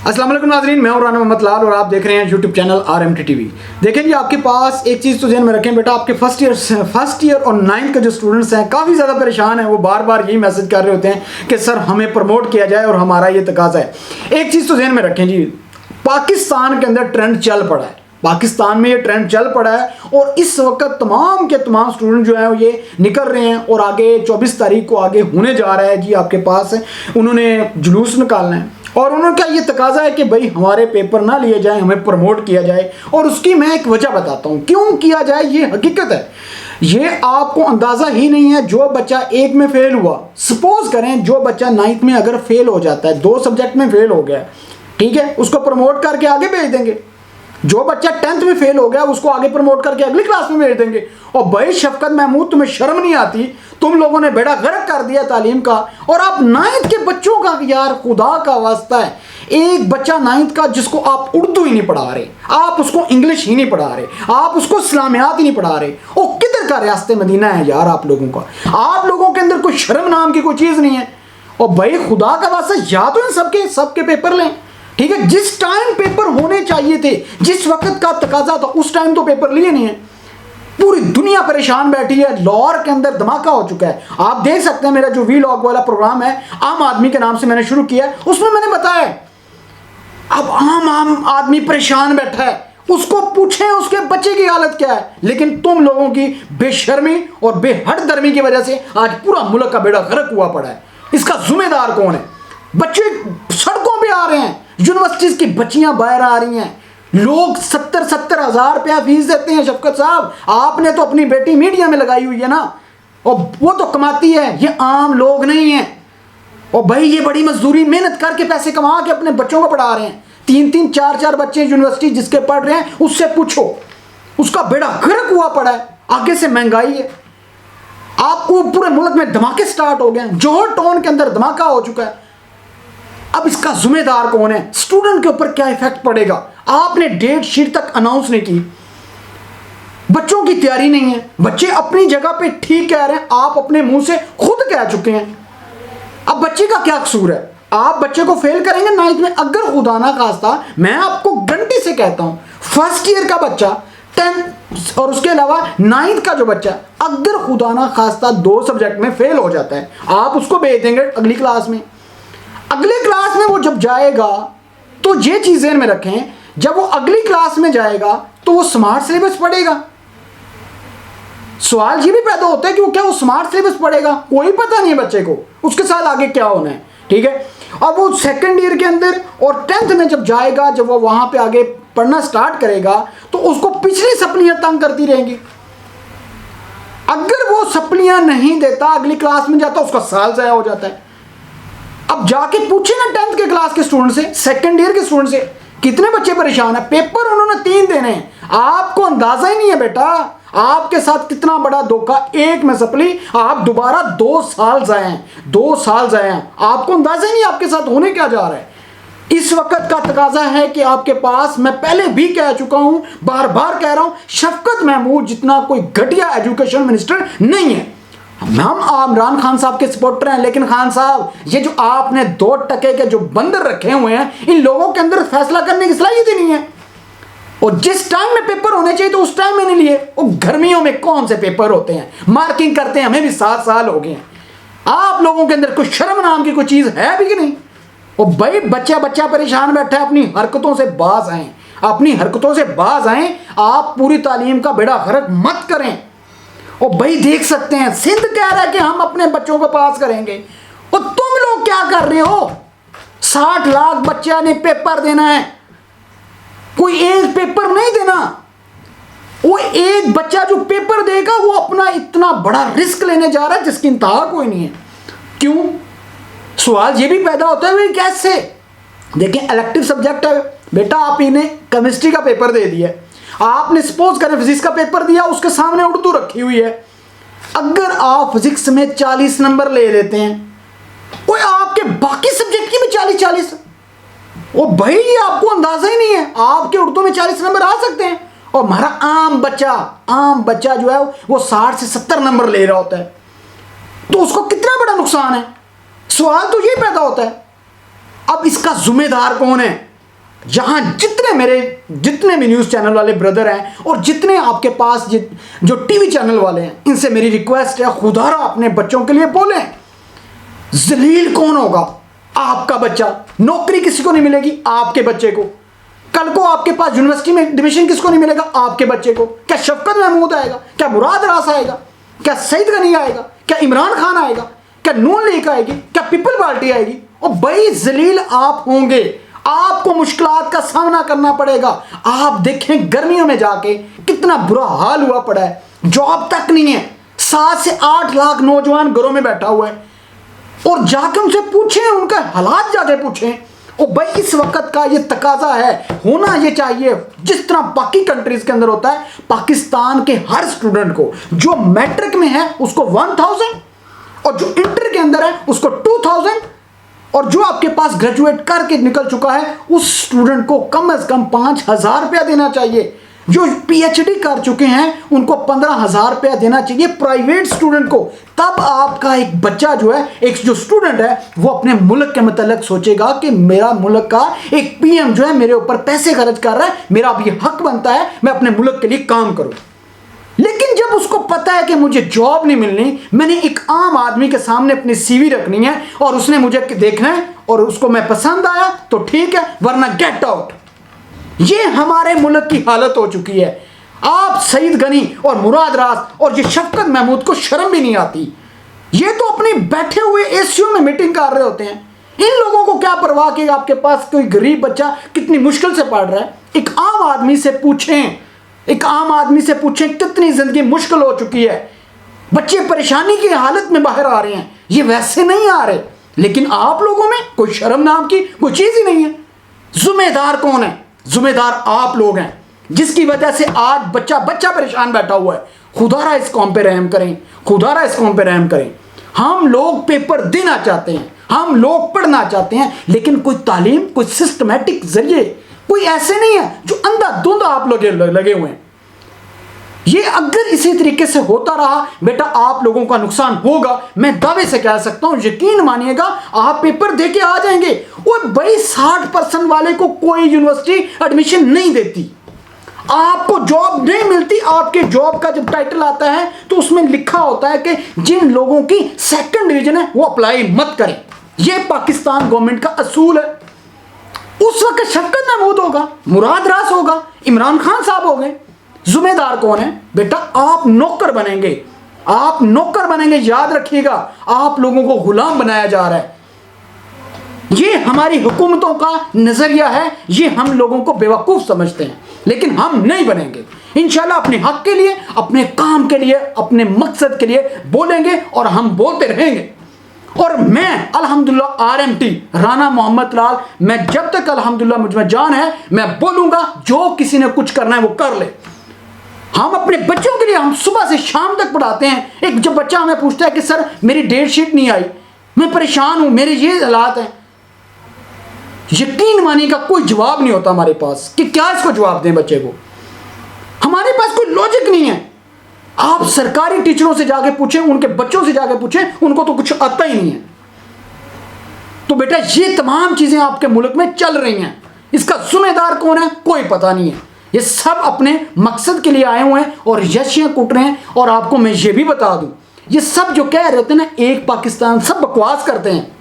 अस्सलाम वालेकुम नाज़रीन, मैं हूं राना मोहम्मद लाल और आप देख रहे हैं यूट्यूब चैनल RMT TV। देखें जी, आपके पास एक चीज़ तो ध्यान में रखें बेटा, आपके फर्स्ट ईयर और 9th के जो स्टूडेंट्स हैं काफ़ी ज़्यादा परेशान हैं। वो बार बार यही मैसेज कर रहे होते हैं कि सर हमें प्रमोट किया जाए और हमारा ये तकाजा है। एक चीज़ तो ध्यान में रखें जी, पाकिस्तान के अंदर ट्रेंड चल पड़ा है, पाकिस्तान में ये ट्रेंड चल पड़ा है और इस वक्त तमाम के तमाम स्टूडेंट जो हैं वो ये निकल रहे हैं और आगे 24 तारीख को आगे होने जा रहा है जी आपके पास, उन्होंने जुलूस निकालना है और उन्होंने क्या ये तकाजा है कि भाई हमारे पेपर ना लिए जाएं, हमें प्रमोट किया जाए। और उसकी मैं एक वजह बताता हूँ क्यों किया जाए। ये हकीकत है, ये आपको अंदाज़ा ही नहीं है। जो बच्चा एक में फेल हुआ, सपोज करें जो बच्चा 9th में अगर फेल हो जाता है, 2 सब्जेक्ट में फेल हो गया, ठीक है, उसको प्रमोट करके आगे भेज देंगे। जो बच्चा 10th में फेल हो गया उसको आगे प्रमोट करके अगली क्लास में भेज देंगे। और भाई शफकत महमूद, तुम्हें शर्म नहीं आती? तुम लोगों ने बेड़ा गर्क कर दिया तालीम का और आप 9th के बच्चों का, यार खुदा का वास्ता है, एक बच्चा 9th का जिसको आप उर्दू ही नहीं पढ़ा रहे, आप उसको इंग्लिश ही नहीं पढ़ा रहे, आप उसको इस्लामियात ही नहीं पढ़ा रहे, वो किधर का रियासत मदीना है यार आप लोगों का? आप लोगों के अंदर कोई शर्म नाम की कोई चीज़ नहीं है। और भाई खुदा का वास्ता या तो इन सबके पेपर लें, ठीक है, जिस टाइम पेपर होने चाहिए थे, जिस वक्त का तकाजा था उस टाइम तो पेपर लिए नहीं है। पूरी दुनिया परेशान बैठी है, लाहौर के अंदर धमाका हो चुका है। आप देख सकते हैं मेरा जो वीलॉग वाला प्रोग्राम है, आम आदमी के नाम से मैंने शुरू किया है, उसमें मैंने बताया अब आम आदमी परेशान बैठा है, उसको पूछें उसके बच्चे की हालत क्या है। लेकिन तुम लोगों की बेशर्मी और बेहद दर्मी की वजह से आज पूरा मुल्क का बेड़ा गर्क हुआ पड़ा है। इसका जिम्मेदार कौन है? बच्चे सड़कों पे आ रहे हैं, यूनिवर्सिटीज की बच्चियां बाहर आ रही हैं, लोग 70-70 हज़ार रुपया फीस देते हैं। शफकत साहब, आपने तो अपनी बेटी मीडिया में लगाई हुई है ना, और वो तो कमाती है, ये आम लोग नहीं है। और भाई ये बड़ी मजदूरी मेहनत करके पैसे कमा के अपने बच्चों को पढ़ा रहे हैं। 3-3 4-4 बच्चे यूनिवर्सिटी जिसके पढ़ रहे हैं, उससे पूछो, उसका बेड़ा गर्क हुआ पड़ा है। आगे से महंगाई है, आपको पूरे मुल्क में धमाके स्टार्ट हो गए, जोहर टाउन के अंदर धमाका हो चुका है। अब इसका जिम्मेदार कौन है? स्टूडेंट के ऊपर क्या इफेक्ट पड़ेगा? आपने डेट शीट तक अनाउंस नहीं की, बच्चों की तैयारी नहीं है, बच्चे अपनी जगह पे ठीक कह रहे हैं, आप अपने मुंह से खुद कह चुके हैं। अब बच्चे का क्या कसूर है? आप बच्चे को फेल करेंगे 9th में, अगर खुदा ना खास्ता, मैं आपको गारंटी से कहता हूं, फर्स्ट ईयर का बच्चा, 10th और उसके अलावा 9th का जो बच्चा अगर खुदा ना खास्ता 2 सब्जेक्ट में फेल हो जाता है, आप उसको भेज देंगे अगली क्लास में। अगले क्लास में वो जब जाएगा तो ये चीजें में रखें, जब वो अगली क्लास में जाएगा तो वो स्मार्ट सिलेबस पढ़ेगा। सवाल ये भी पैदा होता है कि वो क्या वो स्मार्ट सिलेबस पढ़ेगा? कोई पता नहीं है बच्चे को उसके साथ आगे क्या होना है, ठीक है। अब वो सेकंड ईयर के अंदर और 10th में जब जाएगा, जब वो वहां पे आगे पढ़ना स्टार्ट करेगा तो उसको पिछली सप्लियां तंग करती रहेंगी। अगर वो सप्लियां नहीं देता, अगली क्लास में जाता, उसका साल ज़ाया हो जाता है। अब जाके पूछे ना 10th के क्लास के स्टूडेंट से, सेकंड ईयर के स्टूडेंट से, कितने बच्चे परेशान है। पेपर उन्होंने 3 देने हैं, आपको अंदाजा ही नहीं है बेटा आपके साथ कितना बड़ा धोखा। एक में सप्ली, आप दोबारा 2 साल जाए हैं, 2 साल जाए हैं, आपको अंदाजा ही नहीं आपके साथ होने क्या जा रहा है। इस वक्त का तकाजा है कि आपके पास, मैं पहले भी कह चुका हूं, बार बार कह रहा हूं, शफकत महमूद जितना कोई घटिया एजुकेशन मिनिस्टर नहीं है। हम इमरान खान साहब के सपोर्टर हैं, लेकिन खान साहब ये जो आपने 2 टके के जो बंदर रखे हुए हैं, इन लोगों के अंदर फैसला करने की सलाहियत ही नहीं है। और जिस टाइम में पेपर होने चाहिए तो उस टाइम में नहीं लिए। वो गर्मियों में कौन से पेपर होते हैं, मार्किंग करते हैं, हमें भी 7 साल हो गए हैं। आप लोगों के अंदर कोई शर्म नाम की कोई चीज है भी कि नहीं? और भाई बच्चा परेशान बैठा है, अपनी हरकतों से बाज आए, अपनी हरकतों से बाज आए। आप पूरी तालीम का बेड़ा गर्क मत करें। और भाई देख सकते हैं, सिंध कह रहा है कि हम अपने बच्चों को पास करेंगे, और तुम लोग क्या कर रहे हो? 60 लाख बच्चा ने पेपर देना है, कोई एक पेपर नहीं देना। वो एक बच्चा जो पेपर देगा वो अपना इतना बड़ा रिस्क लेने जा रहा है जिसकी इंतहा कोई नहीं है। क्यों? सवाल ये भी पैदा होता है, कैसे? देखें, इलेक्टिव सब्जेक्ट है बेटा, आप इन्हें केमिस्ट्री का पेपर दे दिया, आपने सपोज करें फिजिक्स का पेपर दिया, उसके सामने उर्दू रखी हुई है। अगर आप फिजिक्स में 40 नंबर ले लेते हैं, वो आपके बाकी सब्जेक्ट की भी 40-40, वो भाई आपको अंदाजा ही नहीं है, आपके उर्दू में 40 नंबर आ सकते हैं। और हमारा आम बच्चा जो है वो 60 से 70 नंबर ले रहा होता है, तो उसको कितना बड़ा नुकसान है। सवाल तो ये पैदा होता है, अब इसका जिम्मेदार कौन है? जहां जितने भी न्यूज़ चैनल वाले ब्रदर हैं और जितने आपके पास जो टीवी चैनल वाले हैं, इनसे मेरी रिक्वेस्ट है, खुदारा अपने बच्चों के लिए बोलें। जलील कौन होगा? आपका बच्चा। नौकरी किसी को नहीं मिलेगी? आपके बच्चे को। कल को आपके पास यूनिवर्सिटी में एडमिशन किसको नहीं मिलेगा? आपके बच्चे को। क्या शफकत महमूद आएगा? क्या मुराद रास आएगा? क्या सईद गनी आएगा? क्या इमरान खान आएगा? क्या नून लीग आएगी? क्या पीपल पार्टी आएगी? और भाई जलील आप होंगे, आपको मुश्किलात का सामना करना पड़ेगा। आप देखें गर्मियों में जाके कितना बुरा हाल हुआ पड़ा है, जॉब तक नहीं है, 7 से 8 लाख नौजवान घरों में बैठा हुआ है। और जाके उनसे पूछें, उनका हालात जाके पूछें। और भाई इस वक्त का ये तकाजा है, होना ये चाहिए जिस तरह बाकी कंट्रीज के अंदर होता है। पाकिस्तान के हर स्टूडेंट को जो मैट्रिक में है उसको 1000 और जो इंटर के अंदर है उसको 2000 और जो आपके पास ग्रेजुएट करके निकल चुका है उस स्टूडेंट को कम से कम 5000 रुपया देना चाहिए। जो पीएचडी कर चुके हैं उनको 15000 रुपया देना चाहिए प्राइवेट स्टूडेंट को। तब आपका एक बच्चा जो है, एक जो स्टूडेंट है, वो अपने मुल्क के मतलब सोचेगा कि मेरा मुल्क का एक पीएम जो है मेरे ऊपर पैसे खर्च कर रहा है, मेरा अब ये हक बनता है मैं अपने मुल्क के लिए काम करूं। लेकिन जब उसको पता है कि मुझे जॉब नहीं मिलनी, मैंने एक आम आदमी के सामने अपनी सीवी रखनी है और उसने मुझे देखना है और उसको मैं पसंद आया तो ठीक है, वरना गेट आउट। ये हमारे मुल्क की हालत हो चुकी है। आप सईद गनी और मुराद रास और ये शफकत महमूद को शर्म भी नहीं आती। ये तो अपने बैठे हुए एसीओ में मीटिंग कर रहे होते हैं। इन लोगों को क्या परवाह कि आपके पास कोई गरीब बच्चा कितनी मुश्किल से पढ़ रहा है। एक आम आदमी से पूछें, कितनी जिंदगी मुश्किल हो चुकी है। बच्चे परेशानी की हालत में बाहर आ रहे हैं, ये वैसे नहीं आ रहे। लेकिन आप लोगों में कोई शर्म नाम की कोई चीज ही नहीं है। जिम्मेदार कौन है? जिम्मेदार आप लोग हैं, जिसकी वजह से आज बच्चा परेशान बैठा हुआ है। खुदारा इस कौम पे रहम करें, खुदारा इस कौम पे रहम करें। हम लोग पेपर देना चाहते हैं, हम लोग पढ़ना चाहते हैं, लेकिन कोई तालीम, कोई सिस्टमैटिक जरिए, कोई ऐसे नहीं है जो अंधाधुंध आप लोग लगे हुए हैं। ये अगर इसी तरीके से होता रहा बेटा, आप लोगों का नुकसान होगा। मैं दावे से कह सकता हूं, यकीन मानिएगा, आप पेपर दे के आ जाएंगे। और भाई 60% वाले को कोई यूनिवर्सिटी एडमिशन नहीं देती, आपको जॉब नहीं मिलती। आपके जॉब का जब टाइटल आता है तो उसमें लिखा होता है कि जिन लोगों की 2nd डिवीजन है वो अप्लाई मत करें। ये पाकिस्तान गवर्नमेंट का असूल है। उस वक्त शफकत महमूद होगा, मुराद रास होगा, इमरान खान साहब हो गए। जिम्मेदार कौन है? बेटा आप नौकर बनेंगे, आप नौकर बनेंगे। याद रखिएगा, आप लोगों को गुलाम बनाया जा रहा है। ये हमारी हुकूमतों का नजरिया है, ये हम लोगों को बेवकूफ समझते हैं, लेकिन हम नहीं बनेंगे। इंशाल्लाह अपने हक के लिए, अपने काम के लिए, अपने मकसद के लिए बोलेंगे और हम बोलते रहेंगे। और मैं अल्हम्दुलिल्लाह RMT राना मोहम्मद लाल, मैं जब तक अल्हम्दुलिल्लाह मुझ में जान है मैं बोलूंगा, जो किसी ने कुछ करना है वो कर ले। हम अपने बच्चों के लिए हम सुबह से शाम तक पढ़ाते हैं। एक जब बच्चा हमें पूछता है कि सर मेरी डेट शीट नहीं आई, मैं परेशान हूं, मेरे ये हालात हैं, यकीन मानिएगा कोई जवाब नहीं होता हमारे पास कि क्या इसको जवाब दें बच्चे को। हमारे पास कोई लॉजिक नहीं है। आप सरकारी टीचरों से जाके पूछें, उनके बच्चों से जाके पूछें, उनको तो कुछ आता ही नहीं है। तो बेटा ये तमाम चीजें आपके मुल्क में चल रही हैं, इसका जिम्मेदार कौन है? कोई पता नहीं है। ये सब अपने मकसद के लिए आए हुए हैं और यशियां कूट रहे हैं। और आपको मैं ये भी बता दूं, ये सब जो कह रहे थे ना एक पाकिस्तान, सब बकवास करते हैं।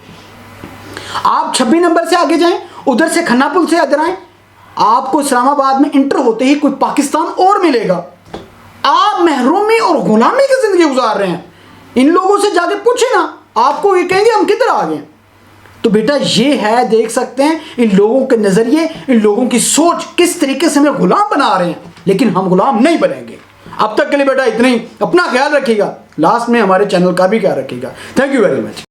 आप 26 नंबर से आगे जाएं, उधर से खन्ना पुल से इधर आए, आपको इस्लामाबाद में इंटर होते ही कोई पाकिस्तान और मिलेगा। आप महरूमी और गुलामी की जिंदगी गुजार रहे हैं। इन लोगों से जाके पूछे ना, आपको ये कहेंगे हम किधर आ गए। तो बेटा ये है, देख सकते हैं इन लोगों के नजरिए, इन लोगों की सोच किस तरीके से हमें गुलाम बना रहे हैं, लेकिन हम गुलाम नहीं बनेंगे। अब तक के लिए बेटा इतना ही। अपना ख्याल रखिएगा, लास्ट में हमारे चैनल का भी ख्याल रखिएगा। Thank you very much.